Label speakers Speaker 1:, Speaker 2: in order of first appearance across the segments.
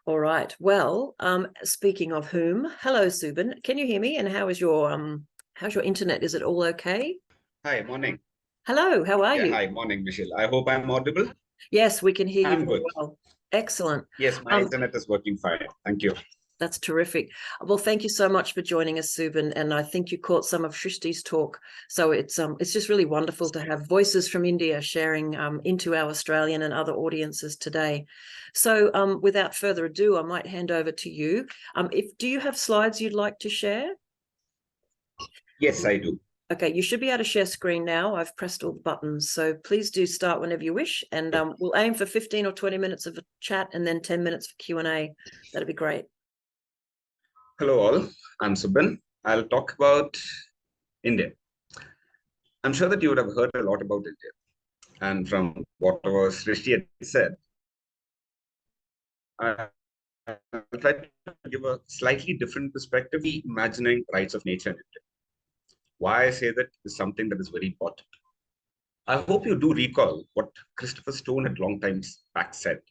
Speaker 1: All right. Well, speaking of whom, hello, Subin. Can you hear me? And how's your internet? Is it all okay?
Speaker 2: Hi, morning.
Speaker 1: Hello, how are
Speaker 2: Yeah,
Speaker 1: you?
Speaker 2: hi, morning, Michelle. I hope I'm audible.
Speaker 1: Yes, we can hear you
Speaker 2: I'm
Speaker 1: very
Speaker 2: good.
Speaker 1: well. Excellent.
Speaker 2: Yes, my
Speaker 1: Um,
Speaker 2: internet is working fine. Thank you.
Speaker 1: that's terrific. Well, thank you so much for joining us, Subin. And I think you caught some of Shrishti's talk. So it's just really wonderful to have voices from India sharing into our Australian and other audiences today. So without further ado, I might hand over to you. Do you have slides you'd like to share?
Speaker 2: Yes, I do.
Speaker 1: Okay, you should be able to share screen now. I've pressed all the buttons. So please do start whenever you wish. And we'll aim for 15 or 20 minutes of a chat and then 10 minutes for Q&A. That'd be great.
Speaker 2: Hello, all. I'm Subin. I'll talk about India. I'm sure that you would have heard a lot about India. And from whatever Srishti had said, I'll try to give a slightly different perspective, imagining rights of nature in India. Why I say that is something that is very important. I hope you do recall what Christopher Stone had long time back said.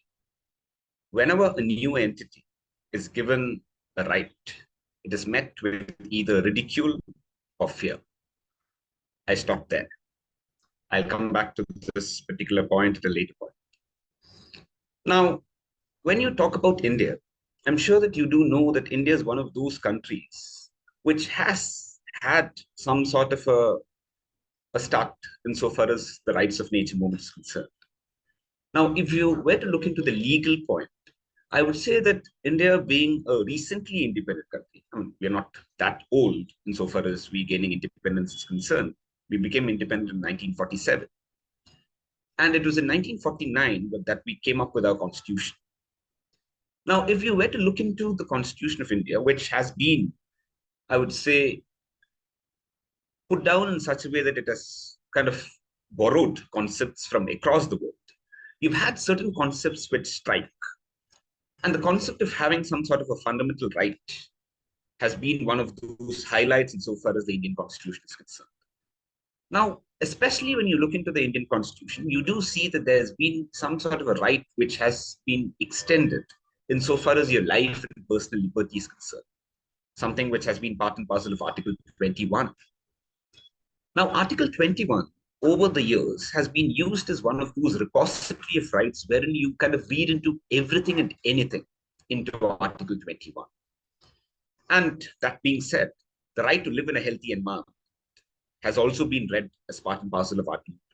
Speaker 2: Whenever a new entity is given a right, it is met with either ridicule or fear. I stop there. I'll come back to this particular point at a later point. Now, when you talk about India, I'm sure that you do know that India is one of those countries which has had some sort of a start insofar as the rights of nature movement is concerned. Now, if you were to look into the legal point, I would say that India being a recently independent country, I mean, we're not that old insofar as we gaining independence is concerned. We became independent in 1947. And it was in 1949 that we came up with our constitution. Now, if you were to look into the constitution of India, which has been, I would say, put down in such a way that it has kind of borrowed concepts from across the world, you've had certain concepts which strike. And the concept of having some sort of a fundamental right has been one of those highlights insofar as the Indian Constitution is concerned. Now, especially when you look into the Indian Constitution, you do see that there's been some sort of a right which has been extended insofar as your life and personal liberty is concerned, something which has been part and parcel of Article 21. Now, Article 21 over the years has been used as one of those repository of rights wherein you kind of read into everything and anything into Article 21. And that being said, the right to live in a healthy environment has also been read as part and parcel of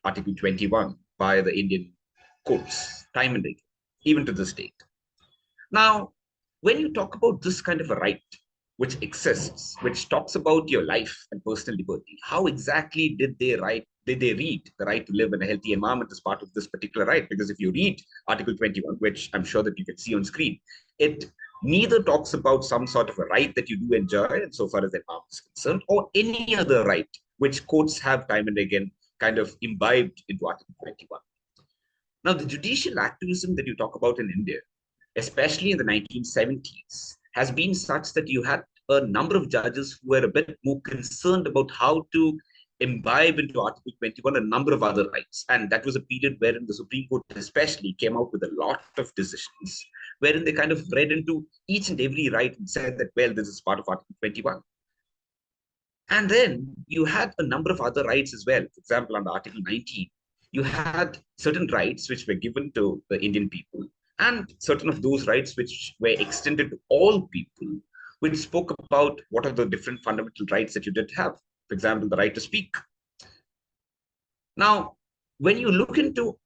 Speaker 2: Article 21 by the Indian courts, time and again, even to this date. Now, when you talk about this kind of a right, which exists, which talks about your life and personal liberty, how exactly did they read the right to live in a healthy environment as part of this particular right? Because if you read Article 21, which I'm sure that you can see on screen, it neither talks about some sort of a right that you do enjoy insofar as the environment is concerned, or any other right which courts have time and again kind of imbibed into Article 21. Now, the judicial activism that you talk about in India, especially in the 1970s, has been such that you had a number of judges who were a bit more concerned about how to imbibe into Article 21 a number of other rights. And that was a period wherein the Supreme Court especially came out with a lot of decisions, wherein they kind of read into each and every right and said that, well, this is part of Article 21. And then you had a number of other rights as well. For example, under Article 19, you had certain rights which were given to the Indian people, and certain of those rights which were extended to all people, which spoke about what are the different fundamental rights that you did have. For example, the right to speak. Now, when you look into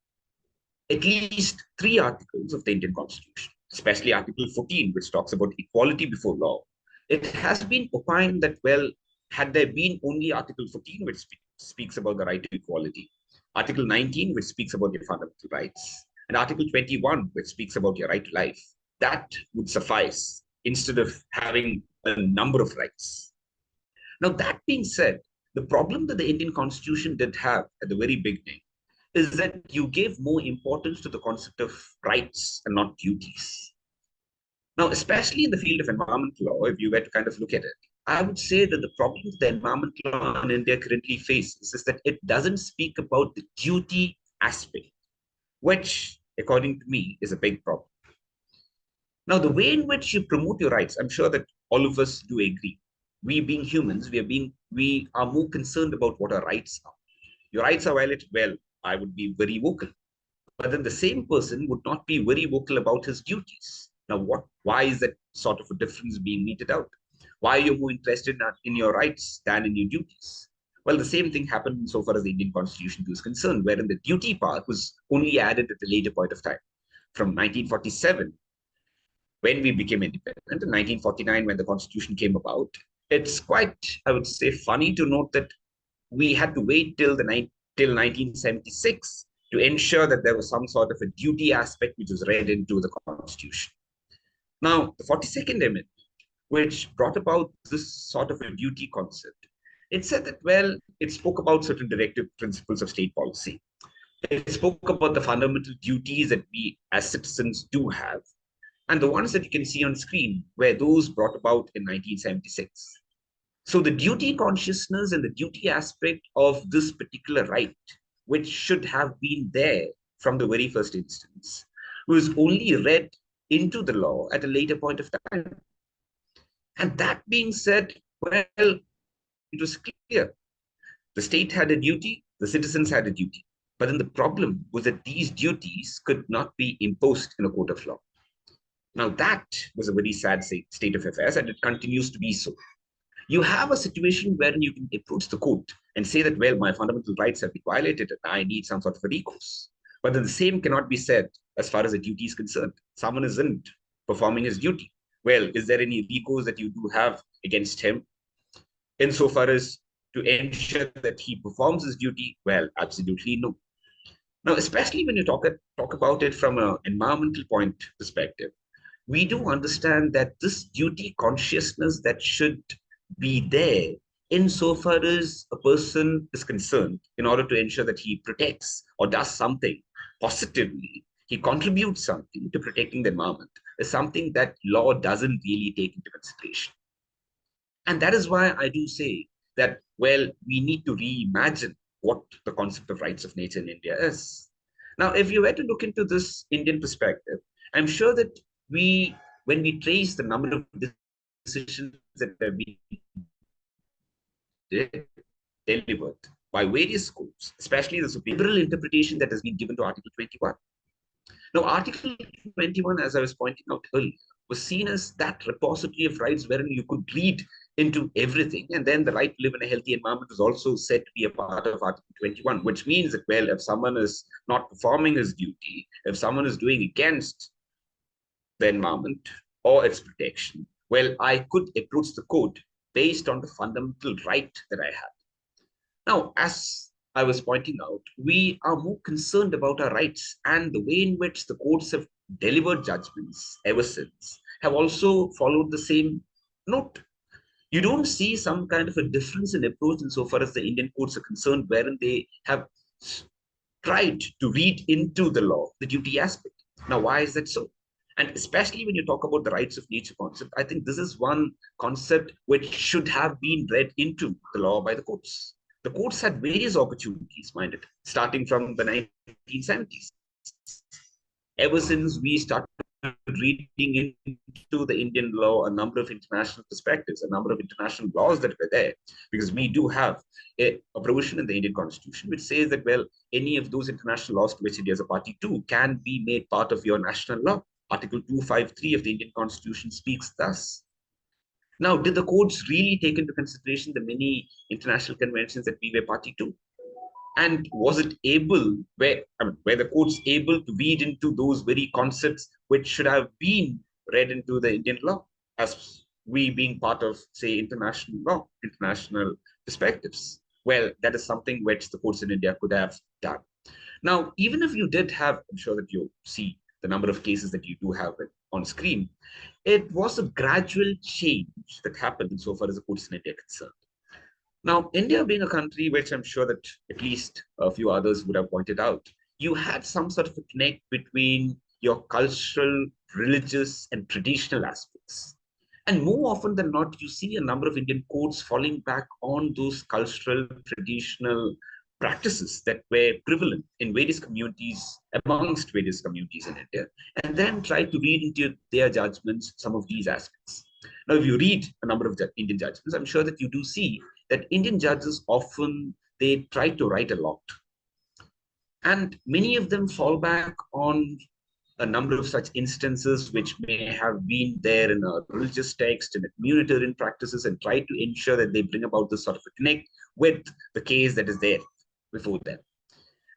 Speaker 2: at least 3 articles of the Indian Constitution, especially Article 14, which talks about equality before law, it has been opined that, well, had there been only Article 14, which speaks about the right to equality, Article 19, which speaks about your fundamental rights, and Article 21, which speaks about your right to life, that would suffice instead of having a number of rights. Now, that being said, the problem that the Indian Constitution did have at the very beginning is that you gave more importance to the concept of rights and not duties. Now, especially in the field of environmental law, if you were to kind of look at it, I would say that the problem the environmental law in India currently faces is that it doesn't speak about the duty aspect, which, according to me, is a big problem. Now, the way in which you promote your rights, I'm sure that all of us do agree. We being humans, we are more concerned about what our rights are. Your rights are violated, well, I would be very vocal. But then the same person would not be very vocal about his duties. Now, why is that sort of a difference being meted out? Why are you more interested in your rights than in your duties? Well, the same thing happened so far as the Indian Constitution is concerned, wherein the duty part was only added at a later point of time. From 1947, when we became independent, in 1949, when the Constitution came about, it's quite, I would say, funny to note that we had to wait till 1976 to ensure that there was some sort of a duty aspect which was read into the Constitution. Now, the 42nd Amendment, which brought about this sort of a duty concept, it said that, well, it spoke about certain directive principles of state policy. It spoke about the fundamental duties that we as citizens do have. And the ones that you can see on screen were those brought about in 1976. So the duty consciousness and the duty aspect of this particular right, which should have been there from the very first instance, was only read into the law at a later point of time. And that being said, well, it was clear. The state had a duty, the citizens had a duty. But then the problem was that these duties could not be imposed in a court of law. Now, that was a very sad state of affairs, and it continues to be so. You have a situation wherein you can approach the court and say that, well, my fundamental rights have been violated and I need some sort of a recourse. But then the same cannot be said as far as a duty is concerned. Someone isn't performing his duty. Well, is there any recourse that you do have against him insofar as to ensure that he performs his duty? Well, absolutely no. Now, especially when you talk about it from an environmental point perspective, we do understand that this duty consciousness that should be there insofar as a person is concerned in order to ensure that he protects or does something positively, he contributes something to protecting the environment, is something that law doesn't really take into consideration. And that is why I do say that, well, we need to reimagine what the concept of rights of nature in India is. Now, if you were to look into this Indian perspective, I'm sure that when we trace the number of decisions that have been delivered by various courts, especially the liberal interpretation that has been given to Article 21. Now, Article 21, as I was pointing out earlier, was seen as that repository of rights wherein you could read into everything. And then the right to live in a healthy environment is also said to be a part of Article 21, which means that, well, if someone is not performing his duty, if someone is doing against the environment or its protection, well, I could approach the court based on the fundamental right that I have. Now, as I was pointing out, we are more concerned about our rights, and the way in which the courts have delivered judgments ever since have also followed the same note. You don't see some kind of a difference in approach insofar as the Indian courts are concerned, wherein they have tried to read into the law the duty aspect. Now, why is that so? And especially when you talk about the rights of nature concept, I think this is one concept which should have been read into the law by the courts. The courts had various opportunities, mind it, starting from the 1970s. Ever since we started reading into the Indian law a number of international perspectives, a number of international laws that were there, because we do have a provision in the Indian Constitution which says that, well, any of those international laws to which India is a party to can be made part of your national law. Article 253 of the Indian Constitution speaks thus. Now, did the courts really take into consideration the many international conventions that we were party to? And was it able, were the courts able to read into those very concepts which should have been read into the Indian law, as we being part of, say, international law, international perspectives? Well, that is something which the courts in India could have done. Now, even if you did have, I'm sure that you see the number of cases that you do have on screen, it was a gradual change that happened insofar as the courts in India are concerned. Now, India being a country which I'm sure that at least a few others would have pointed out, you had some sort of a connect between your cultural, religious, and traditional aspects. And more often than not, you see a number of Indian courts falling back on those cultural, traditional practices that were prevalent in various communities, amongst various communities in India, and then try to read into their judgments some of these aspects. Now, if you read a number of Indian judgments, I'm sure that you do see that Indian judges often, they try to write a lot. And many of them fall back on a number of such instances which may have been there in a religious text and communitarian practices, and try to ensure that they bring about this sort of a connect with the case that is there before them.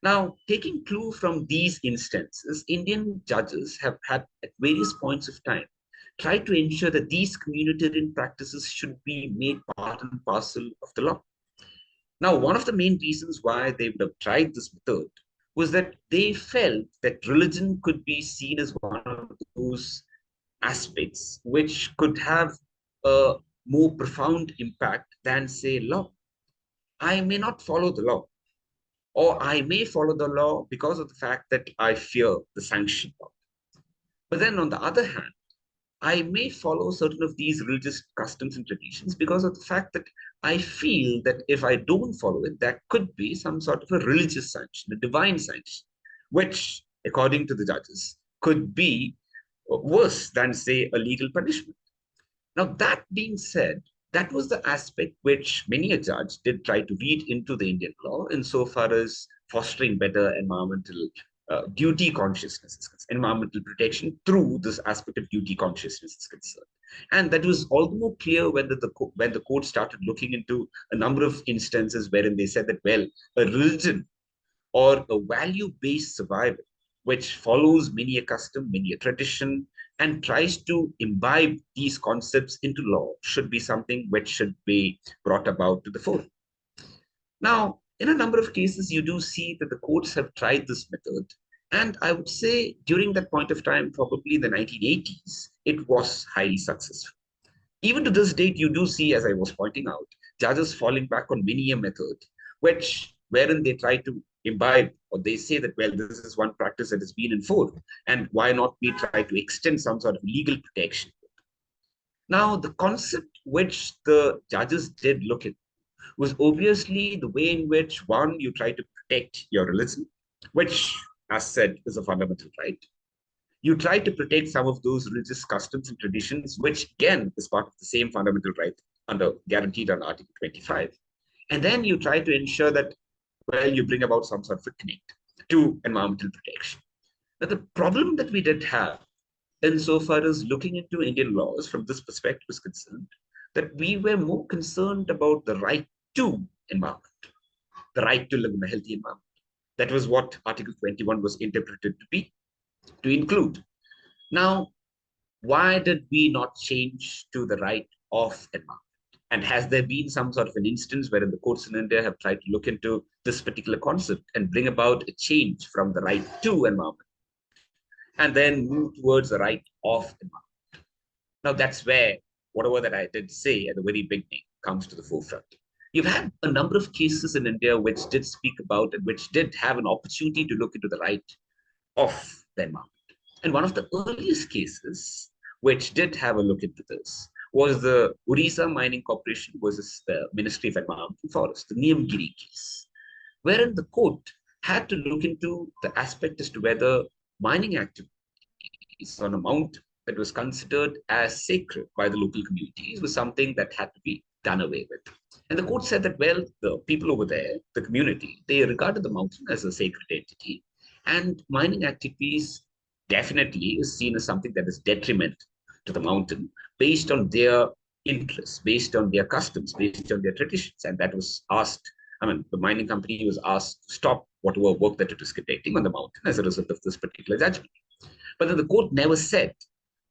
Speaker 2: Now, taking clue from these instances, Indian judges have had at various points of time tried to ensure that these communitarian practices should be made part and parcel of the law. Now, one of the main reasons why they would have tried this method was that they felt that religion could be seen as one of those aspects which could have a more profound impact than, say, law. I may not follow the law, or I may follow the law because of the fact that I fear the sanction of it. But then on the other hand, I may follow certain of these religious customs and traditions because of the fact that I feel that if I don't follow it, that could be some sort of a religious sanction, a divine sanction, which, according to the judges, could be worse than, say, a legal punishment. Now, that being said, that was the aspect which many a judge did try to read into the Indian law insofar as fostering better environmental duty consciousness is concerned, environmental protection through this aspect of duty consciousness is concerned. And that was all the more clear when the court started looking into a number of instances wherein they said that, well, a religion or a value-based survival, which follows many a custom, many a tradition, and tries to imbibe these concepts into law, should be something which should be brought about to the fore. Now, in a number of cases, you do see that the courts have tried this method. And I would say during that point of time, probably in the 1980s, it was highly successful. Even to this date, you do see, as I was pointing out, judges falling back on many a method, wherein they try to imbibe, or they say that, well, this is one practice that has been in force, and why not we try to extend some sort of legal protection? Now, the concept which the judges did look at was obviously the way in which, one, you try to protect your religion, which, as said, is a fundamental right. You try to protect some of those religious customs and traditions, which again is part of the same fundamental right guaranteed under Article 25. And then you try to ensure that, well, you bring about some sort of a connect to environmental protection. Now, the problem that we did have insofar as looking into Indian laws from this perspective is concerned, that we were more concerned about the right to environment, the right to live in a healthy environment. That was what Article 21 was interpreted to include. Now, why did we not change to the right of environment? And has there been some sort of an instance wherein the courts in India have tried to look into this particular concept and bring about a change from the right to environment and then move towards the right of environment? Now, that's where whatever that I did say at the very beginning comes to the forefront. You've had a number of cases in India which did speak about and which did have an opportunity to look into the right of the environment. And one of the earliest cases which did have a look into this was the Orissa Mining Corporation versus the Ministry of Environment and Forest, the Niyamgiri case, wherein the court had to look into the aspect as to whether mining activities on a mountain that was considered as sacred by the local communities was something that had to be done away with. And the court said that, well, the people over there, the community, they regarded the mountain as a sacred entity, and mining activities definitely is seen as something that is detriment to the mountain based on their interests, based on their customs, based on their traditions. And that was asked, the mining company was asked to stop whatever work that it was conducting on the mountain as a result of this particular judgment. But then the court never said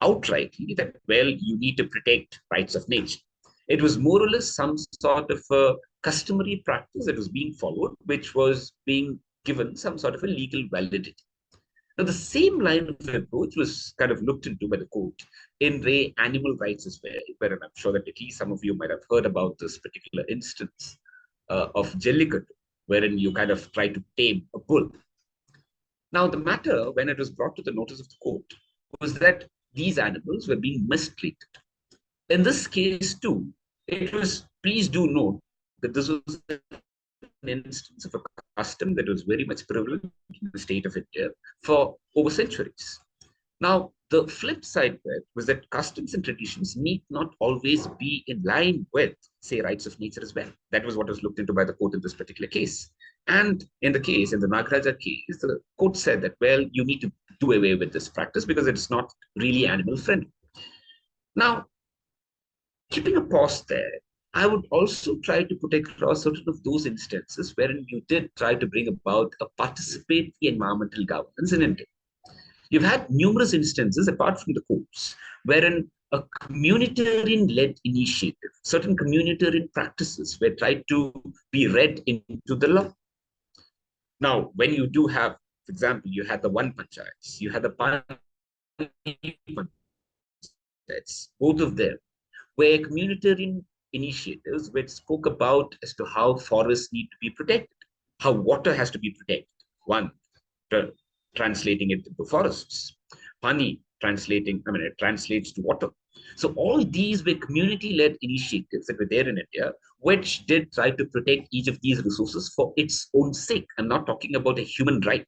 Speaker 2: outrightly that, well, you need to protect rights of nature. It was more or less some sort of a customary practice that was being followed, which was being given some sort of a legal validity. Now, the same line of approach was kind of looked into by the court in animal rights as well, where I'm sure that at least some of you might have heard about this particular instance of Jallikattu, wherein you kind of try to tame a bull. Now, the matter, when it was brought to the notice of the court, was that these animals were being mistreated. In this case, too, it was, please do note that this was instance of a custom that was very much prevalent in the state of India for over centuries. Now, the flip side of it was that customs and traditions need not always be in line with, say, rights of nature as well. That was what was looked into by the court in this particular case. And in the Nagaraja case, the court said that, well, you need to do away with this practice because it's not really animal friendly. Now, keeping a pause there, I would also try to put across certain of those instances wherein you did try to bring about a participatory environmental governance in India. You've had numerous instances, apart from the courts, wherein a communitarian-led initiative, certain communitarian practices were tried to be read into the law. Now, when you do have, for example, you had the one panchayats, you had the panchayats, both of them were communitarian initiatives which spoke about as to how forests need to be protected, how water has to be protected. One, translating it into forests. Pani it translates to water. So all these were community-led initiatives that were there in India, which did try to protect each of these resources for its own sake. I'm not talking about a human right.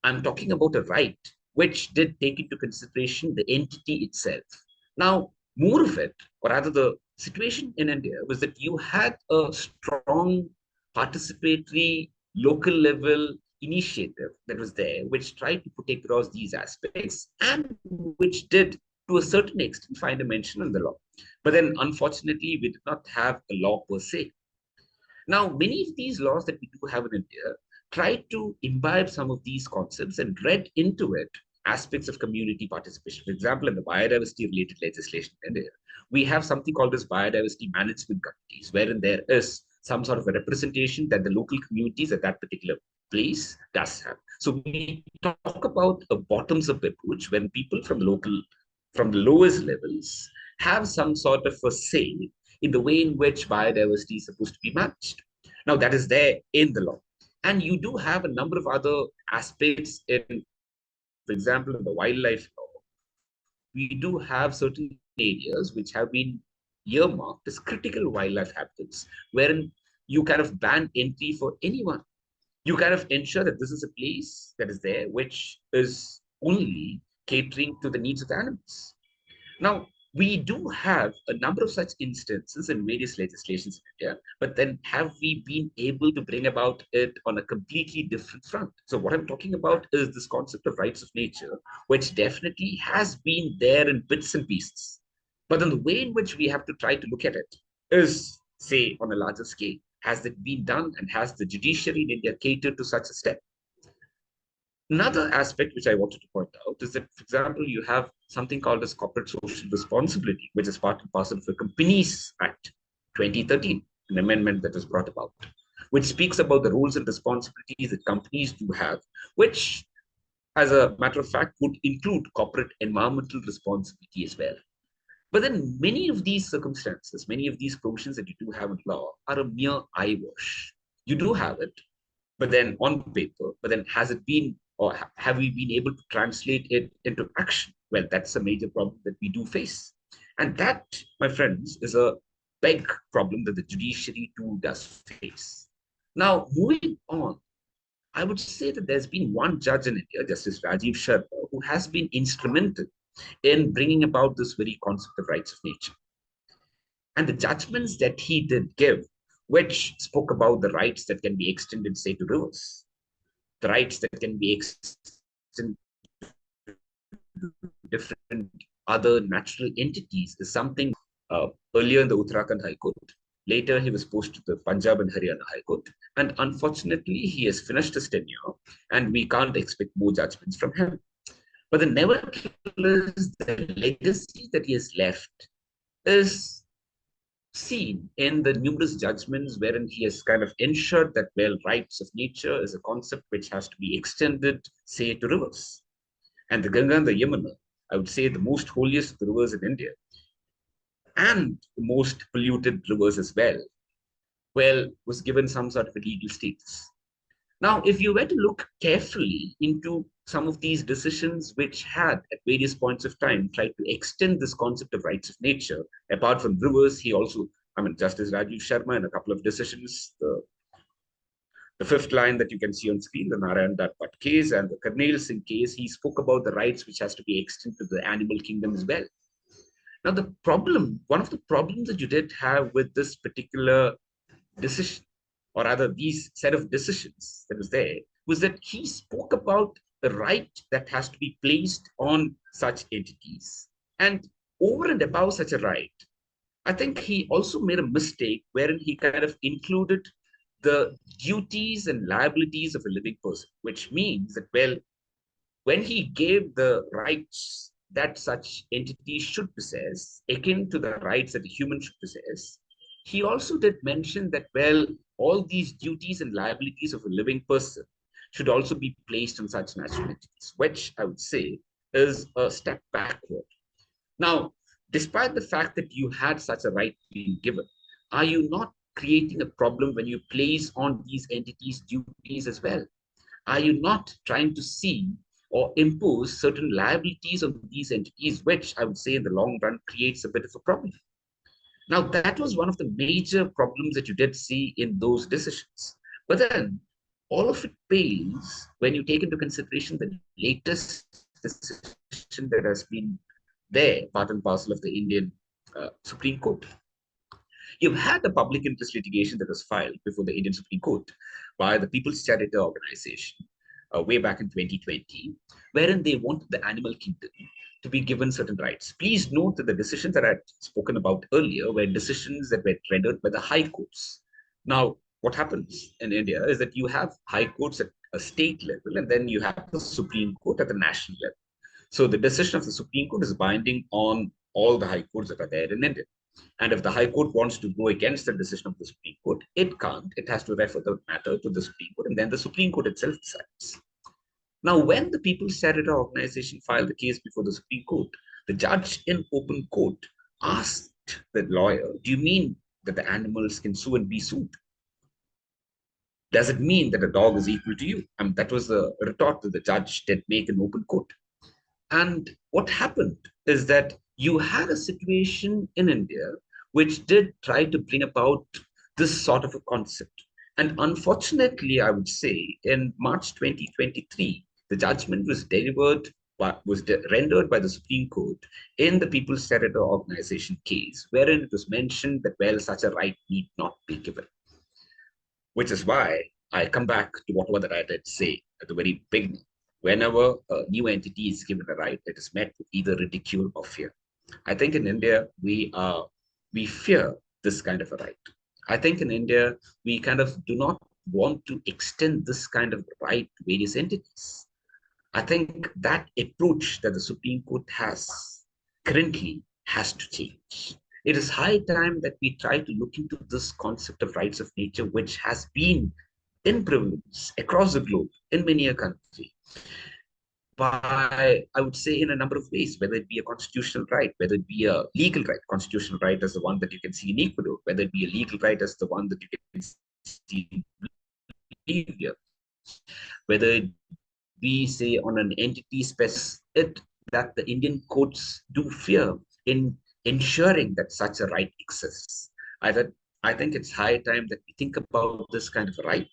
Speaker 2: I'm talking about a right which did take into consideration the entity itself. Now, more of it, or rather the situation in India was that you had a strong participatory local level initiative that was there, which tried to put across these aspects and which did, to a certain extent, find a mention in the law. But then, unfortunately, we did not have a law per se. Now, many of these laws that we do have in India try to imbibe some of these concepts and read into it aspects of community participation. For example, in the biodiversity-related legislation in India, we have something called as biodiversity management committees, wherein there is some sort of a representation that the local communities at that particular place does have. So we talk about a bottoms-up approach when people from the lowest levels have some sort of a say in the way in which biodiversity is supposed to be managed. Now, that is there in the law. And you do have a number of other aspects in, for example, in the wildlife law, we do have certain areas which have been earmarked as critical wildlife habitats, wherein you kind of ban entry for anyone. You kind of ensure that this is a place that is there, which is only catering to the needs of the animals. Now, we do have a number of such instances in various legislations in India, but then have we been able to bring about it on a completely different front? So what I'm talking about is this concept of rights of nature, which definitely has been there in bits and pieces. But then the way in which we have to try to look at it is, say, on a larger scale. Has it been done, and has the judiciary in India catered to such a step? Another aspect which I wanted to point out is that, for example, you have something called as corporate social responsibility, which is part and parcel of the Companies Act 2013, an amendment that was brought about, which speaks about the roles and responsibilities that companies do have, which, as a matter of fact, would include corporate environmental responsibility as well. But then many of these circumstances, many of these provisions that you do have in law are a mere eyewash. You do have it, but then on paper, but then has it been, or have we been able to translate it into action? Well, that's a major problem that we do face. And that, my friends, is a big problem that the judiciary too does face. Now, moving on, I would say that there's been one judge in India, Justice Rajiv Sharma, who has been instrumental in bringing about this very concept of rights of nature. And the judgments that he did give, which spoke about the rights that can be extended, say, to rivers, the rights that can be extended to different other natural entities, is something earlier in the Uttarakhand High Court. Later, he was posted to the Punjab and Haryana High Court. And unfortunately, he has finished his tenure, and we can't expect more judgments from him. But nevertheless, the legacy that he has left is seen in the numerous judgments wherein he has kind of ensured that, well, rights of nature is a concept which has to be extended, say, to rivers. And the Ganga and the Yamuna, I would say the most holiest of the rivers in India, and the most polluted rivers as well, was given some sort of a legal status. Now, if you were to look carefully into some of these decisions which had, at various points of time, tried to extend this concept of rights of nature, apart from rivers, he also, Justice Rajiv Sharma, in a couple of decisions, the The fifth line that you can see on screen, the Narayan Dutt Bhatt case and the Karnail Singh case, he spoke about the rights which has to be extended to the animal kingdom as well. Now, the problem, one of the problems that you did have with this particular decision, or rather these set of decisions that was there, was that he spoke about the right that has to be placed on such entities. And over and above such a right, I think he also made a mistake wherein he kind of included the duties and liabilities of a living person, which means that, well, when he gave the rights that such entities should possess, akin to the rights that a human should possess, he also did mention that, well, all these duties and liabilities of a living person should also be placed on such natural entities, which I would say is a step backward. Now, despite the fact that you had such a right being given, are you not creating a problem when you place on these entities duties as well? Are you not trying to see or impose certain liabilities on these entities, which I would say in the long run creates a bit of a problem? Now, that was one of the major problems that you did see in those decisions. But then all of it pales when you take into consideration the latest decision that has been there, part and parcel of the Indian Supreme Court. You've had a public interest litigation that was filed before the Indian Supreme Court by the People's Charity Organization way back in 2020, wherein they wanted the animal kingdom to be given certain rights. Please note that the decisions that I had spoken about earlier were decisions that were rendered by the high courts. Now, what happens in India is that you have high courts at a state level, and then you have the Supreme Court at the national level. So the decision of the Supreme Court is binding on all the high courts that are there in India. And if the High Court wants to go against the decision of the Supreme Court, it can't. It has to refer the matter to the Supreme Court, and then the Supreme Court itself decides. Now, when the People's Charity Organization filed the case before the Supreme Court, the judge in open court asked the lawyer, do you mean that the animals can sue and be sued? Does it mean that a dog is equal to you? I mean, that was the retort that the judge did make in open court. And what happened is that you had a situation in India which did try to bring about this sort of a concept. And unfortunately, I would say in March 2023, the judgment was rendered by the Supreme Court in the People's Charity Organization case, wherein it was mentioned that, well, such a right need not be given. Which is why I come back to whatever that I did say at the very beginning. Whenever a new entity is given a right, it is met with either ridicule or fear. I think in India, we fear this kind of a right. I think in India, we kind of do not want to extend this kind of right to various entities. I think that approach that the Supreme Court has currently has to change. It is high time that we try to look into this concept of rights of nature, which has been in prevalence across the globe in many a country by, I would say, in a number of ways, whether it be a constitutional right, whether it be a legal right. Constitutional right as the one that you can see in Ecuador, whether it be a legal right as the one that you can see in Bolivia, whether it be, say, on an entity specific that the Indian courts do fear in ensuring that such a right exists. I think it's high time that we think about this kind of a right.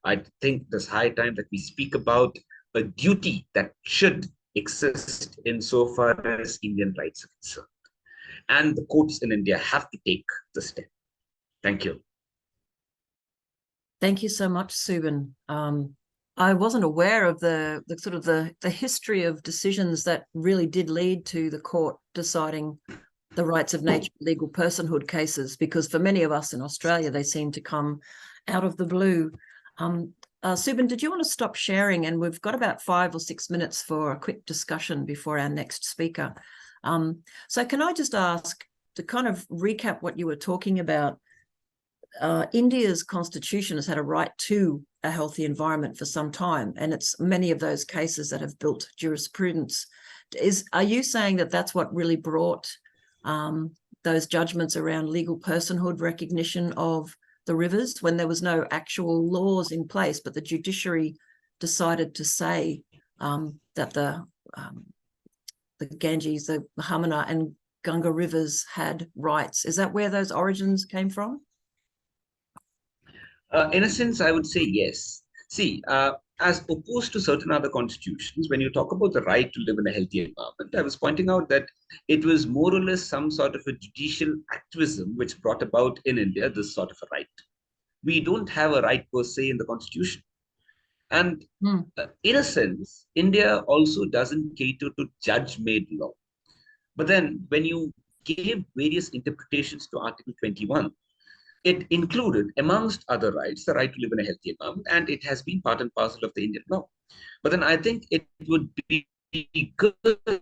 Speaker 2: I think it's high time that we speak about a duty that should exist insofar as Indian rights are concerned. And the courts in India have to take the step. Thank you.
Speaker 1: Thank you so much, Subin. I wasn't aware of the sort of the history of decisions that really did lead to the court deciding the rights of nature legal personhood cases, because for many of us in Australia, they seem to come out of the blue. Subin, did you want to stop sharing? And we've got about 5 or 6 minutes for a quick discussion before our next speaker. So can I just ask, to kind of recap what you were talking about, India's constitution has had a right to a healthy environment for some time, and it's many of those cases that have built jurisprudence. Are you saying that that's what really brought those judgments around legal personhood recognition of the rivers, when there was no actual laws in place, but the judiciary decided to say that the Ganges, the Yamuna and Ganga rivers had rights? Is that where those origins came from?
Speaker 2: In a sense, I would say yes. See, as opposed to certain other constitutions, when you talk about the right to live in a healthy environment, I was pointing out that it was more or less some sort of a judicial activism which brought about in India this sort of a right. We don't have a right per se in the constitution. And in a sense, India also doesn't cater to judge-made law. But then when you gave various interpretations to Article 21, it included, amongst other rights, the right to live in a healthy environment, and it has been part and parcel of the Indian law. But then I think it would be good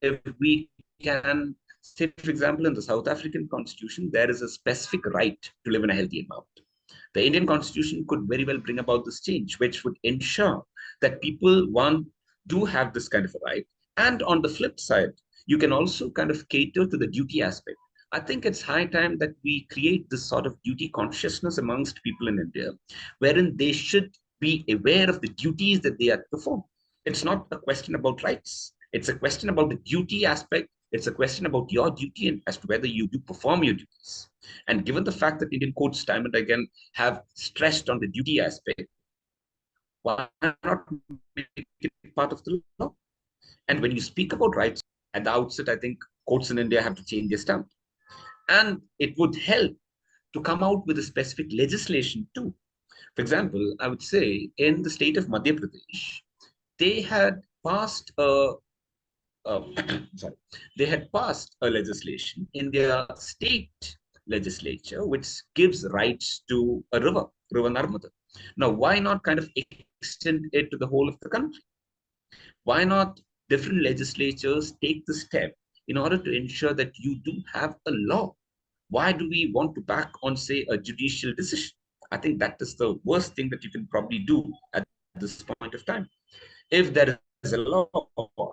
Speaker 2: if we can say, for example, in the South African constitution, there is a specific right to live in a healthy environment. The Indian constitution could very well bring about this change, which would ensure that people, one, do have this kind of a right. And on the flip side, you can also kind of cater to the duty aspect. I think it's high time that we create this sort of duty consciousness amongst people in India, wherein they should be aware of the duties that they are to perform. It's not a question about rights. It's a question about the duty aspect. It's a question about your duty and as to whether you do perform your duties. And given the fact that Indian courts time and again have stressed on the duty aspect, why not make it part of the law? And when you speak about rights at the outset, I think courts in India have to change their stamp. And it would help to come out with a specific legislation too. For example, I would say in the state of Madhya Pradesh, they had passed a sorry, they had passed a legislation in their state legislature which gives rights to a river, River Narmada. Now, why not kind of extend it to the whole of the country? Why not different legislatures take the step in order to ensure that you do have a law? Why do we want to back on, say, a judicial decision? I think that is the worst thing that you can probably do at this point of time. If there is a law,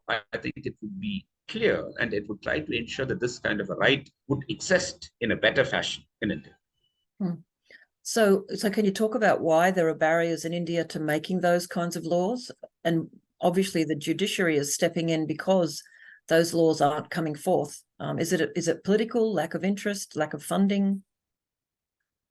Speaker 2: I think it would be clear and it would try to ensure that this kind of a right would exist in a better fashion in India.
Speaker 1: So can you talk about why there are barriers in India to making those kinds of laws? And obviously the judiciary is stepping in because those laws aren't coming forth. Is it political, lack of interest, lack of funding?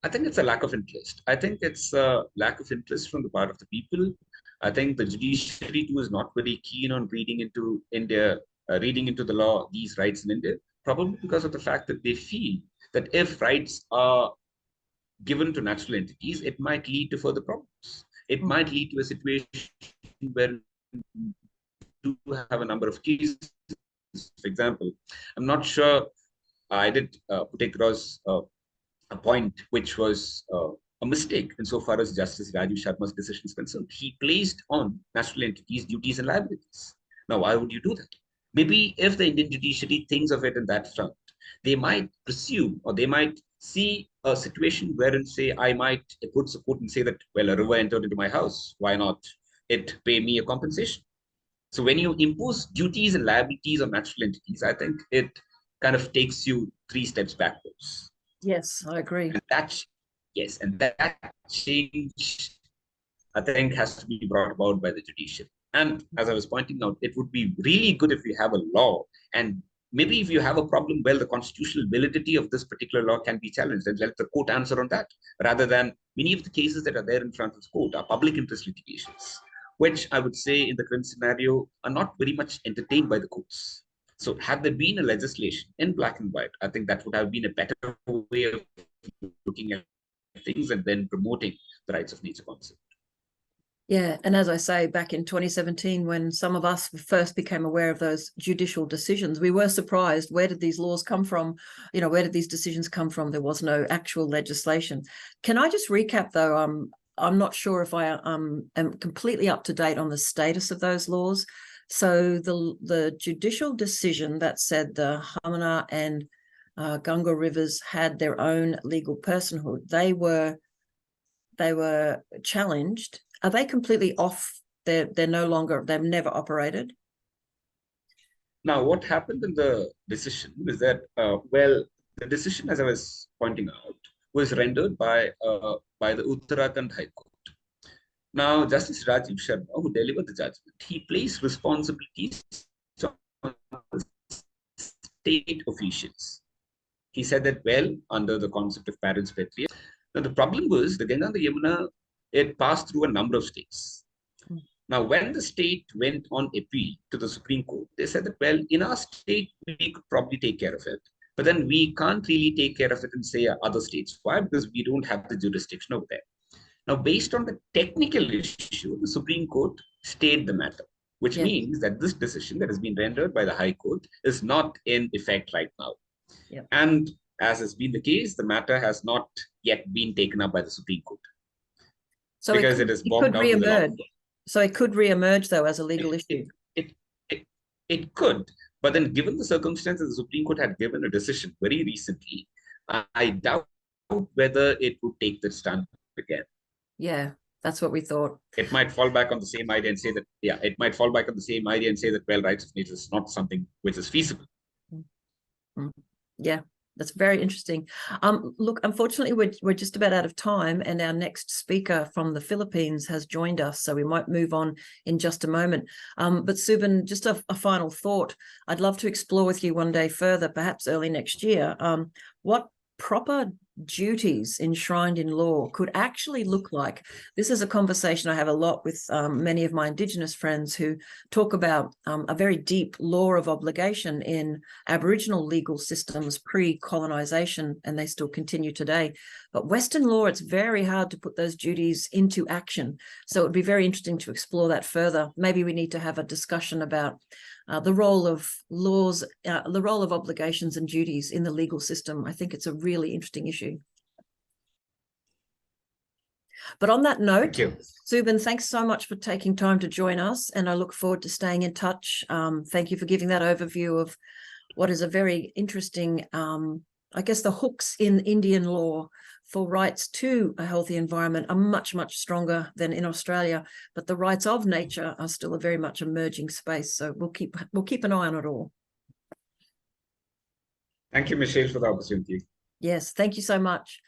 Speaker 2: I think it's a lack of interest. I think it's a lack of interest from the part of the people. I think the judiciary too is not very keen on reading into India, reading into the law these rights in India, probably because of the fact that they feel that if rights are given to natural entities, it might lead to further problems. It might lead to a situation where we do have a number of cases. For example, I'm not sure I did put across a point which was a mistake insofar as Justice Rajiv Sharma's decision is concerned. He placed on national entities duties and liabilities. Now, why would you do that? Maybe if the Indian judiciary thinks of it in that front, they might presume or they might see a situation wherein, say, I might put support and say that, well, a river entered into my house. Why not it pay me a compensation? So when you impose duties and liabilities on natural entities, I think it kind of takes you 3 steps backwards.
Speaker 1: Yes, I agree.
Speaker 2: And that change, I think, has to be brought about by the judiciary. And as I was pointing out, it would be really good if we have a law. And maybe if you have a problem, well, the constitutional validity of this particular law can be challenged and let the court answer on that, rather than many of the cases that are there in front of the court are public interest litigations, which I would say in the current scenario are not very much entertained by the courts. So had there been a legislation in black and white, I think that would have been a better way of looking at things and then promoting the rights of nature concept.
Speaker 1: Yeah, and as I say, back in 2017, when some of us first became aware of those judicial decisions, we were surprised. Where did these laws come from? You know, where did these decisions come from? There was no actual legislation. Can I just recap, though? I'm not sure if I am completely up to date on the status of those laws. So the judicial decision that said the Hamana and Ganga rivers had their own legal personhood, they were challenged. Are they completely off? They're no longer, they've never operated?
Speaker 2: Now, what happened in the decision is that, well, the decision, as I was pointing out, was rendered by the Uttarakhand High Court. Now, Justice Rajiv Sharma, who delivered the judgment, he placed responsibilities on state officials. He said that, well, under the concept of parens patriae, Now, the problem was the Ganga and the Yamuna, it passed through a number of states. Now, when the state went on appeal to the Supreme Court, they said that, well, in our state, we could probably take care of it. But then we can't really take care of it in, say, other states. Why? Because we don't have the jurisdiction over there. Now, based on the technical issue, the Supreme Court stayed the matter, which means that this decision that has been rendered by the High Court is not in effect right now. And as has been the case, the matter has not yet been taken up by the Supreme Court. So because it is bogged down with a lot of work.
Speaker 1: So it could re-emerge, though, as a legal issue.
Speaker 2: It could, but then given the circumstances, the Supreme Court had given a decision very recently, I doubt whether it would take the stand again.
Speaker 1: Yeah, that's what we thought.
Speaker 2: It might fall back on the same idea and say that, it might fall back on the same idea and say that, well, rights of nature is not something which is feasible.
Speaker 1: Yeah. That's very interesting. Look, unfortunately, we're just about out of time, and our next speaker from the Philippines has joined us, so we might move on in just a moment. But Subin, just a final thought. I'd love to explore with you one day further, perhaps early next year, what proper duties enshrined in law could actually look like. This is a conversation I have a lot with many of my Indigenous friends who talk about a very deep law of obligation in Aboriginal legal systems pre-colonisation, and they still continue today. But Western law, it's very hard to put those duties into action. So it would be very interesting to explore that further. Maybe we need to have a discussion about the role of laws, the role of obligations and duties in the legal system. I think it's a really interesting issue. But on that note, Subin, thanks so much for taking time to join us, and I look forward to staying in touch. Thank you for giving that overview of what is a very interesting, I guess the hooks in Indian law for rights to a healthy environment are much, much stronger than in Australia, but the rights of nature are still a very much emerging space. So we'll keep an eye on it all.
Speaker 2: Thank you, Michelle, for the opportunity.
Speaker 1: Yes, thank you so much.